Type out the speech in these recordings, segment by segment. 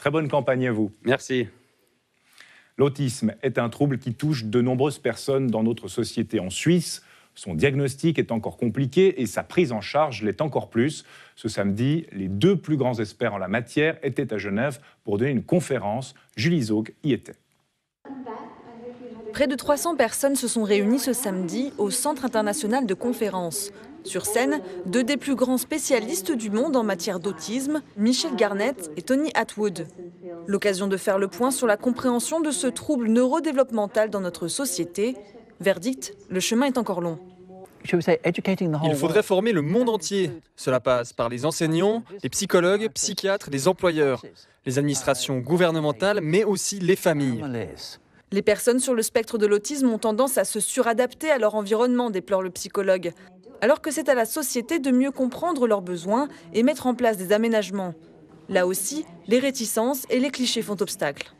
Très bonne campagne à vous. Merci. L'autisme est un trouble qui touche de nombreuses personnes dans notre société. En Suisse, son diagnostic est encore compliqué et sa prise en charge l'est encore plus. Ce samedi, les 2 plus grands experts en la matière étaient à Genève pour donner une conférence. Julie Zog y était. Près de 300 personnes se sont réunies ce samedi au Centre international de conférences. Sur scène, 2 des plus grands spécialistes du monde en matière d'autisme, Michel Garnett et Tony Atwood. L'occasion de faire le point sur la compréhension de ce trouble neurodéveloppemental dans notre société. Verdict, le chemin est encore long. Il faudrait former le monde entier. Cela passe par les enseignants, les psychologues, psychiatres, les employeurs, les administrations gouvernementales, mais aussi les familles. Les personnes sur le spectre de l'autisme ont tendance à se suradapter à leur environnement, déplore le psychologue. Alors que c'est à la société de mieux comprendre leurs besoins et mettre en place des aménagements. Là aussi, les réticences et les clichés font obstacle.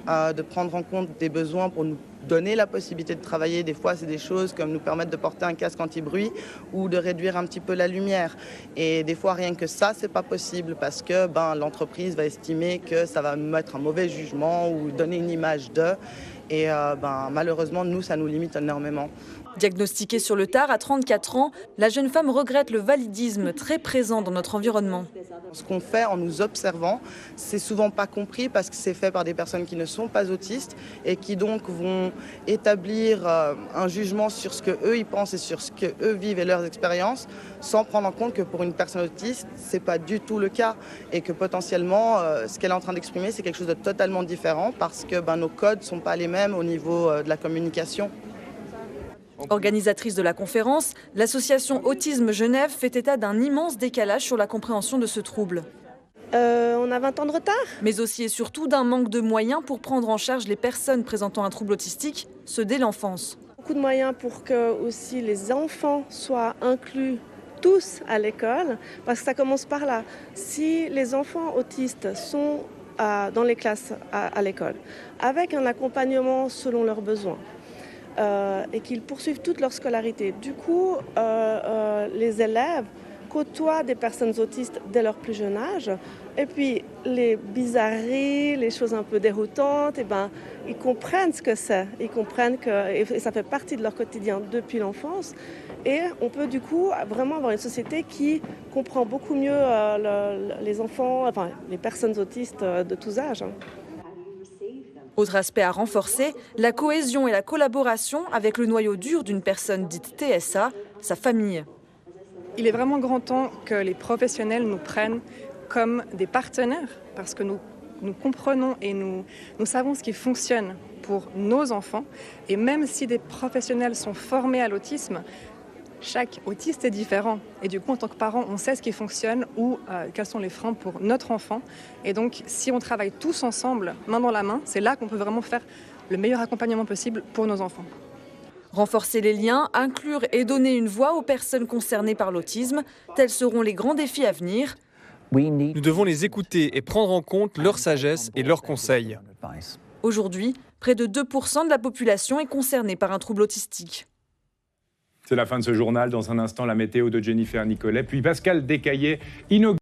De prendre en compte des besoins pour nous donner la possibilité de travailler. Des fois, c'est des choses comme nous permettre de porter un casque anti-bruit ou de réduire un petit peu la lumière. Et des fois, rien que ça, c'est pas possible parce que l'entreprise va estimer que ça va mettre un mauvais jugement ou donner une image d'eux. Et malheureusement, nous, ça nous limite énormément. Diagnostiquée sur le tard à 34 ans, la jeune femme regrette le validisme très présent dans notre environnement. Ce qu'on fait en nous observant, c'est souvent pas compris parce que c'est fait par des personnes qui ne sont pas autistes et qui donc vont établir un jugement sur ce qu'eux ils pensent et sur ce qu'eux vivent et leurs expériences, sans prendre en compte que pour une personne autiste, c'est pas du tout le cas et que potentiellement ce qu'elle est en train d'exprimer, c'est quelque chose de totalement différent parce que nos codes sont pas les mêmes au niveau de la communication. Organisatrice de la conférence, l'association Autisme Genève fait état d'un immense décalage sur la compréhension de ce trouble. On a 20 ans de retard. Mais aussi et surtout d'un manque de moyens pour prendre en charge les personnes présentant un trouble autistique, ceux dès l'enfance. Beaucoup de moyens pour que aussi les enfants soient inclus tous à l'école, parce que ça commence par là. Si les enfants autistes sont dans les classes à l'école, avec un accompagnement selon leurs besoins, et qu'ils poursuivent toute leur scolarité. Du coup, les élèves côtoient des personnes autistes dès leur plus jeune âge. Et puis, les bizarreries, les choses un peu déroutantes, ils comprennent ce que c'est. Ils comprennent que ça fait partie de leur quotidien depuis l'enfance. Et on peut du coup vraiment avoir une société qui comprend beaucoup mieux les enfants, les personnes autistes de tous âges. Autre aspect à renforcer, la cohésion et la collaboration avec le noyau dur d'une personne dite TSA, sa famille. Il est vraiment grand temps que les professionnels nous prennent comme des partenaires parce que nous comprenons et nous savons ce qui fonctionne pour nos enfants. Et même si des professionnels sont formés à l'autisme, chaque autiste est différent et du coup, en tant que parent, on sait ce qui fonctionne ou quels sont les freins pour notre enfant. Et donc, si on travaille tous ensemble, main dans la main, c'est là qu'on peut vraiment faire le meilleur accompagnement possible pour nos enfants. Renforcer les liens, inclure et donner une voix aux personnes concernées par l'autisme, tels seront les grands défis à venir. Nous devons les écouter et prendre en compte leur sagesse et leurs conseils. Aujourd'hui, près de 2% de la population est concernée par un trouble autistique. C'est la fin de ce journal. Dans un instant, la météo de Jennifer Nicolet, puis Pascal Descaillés inaugure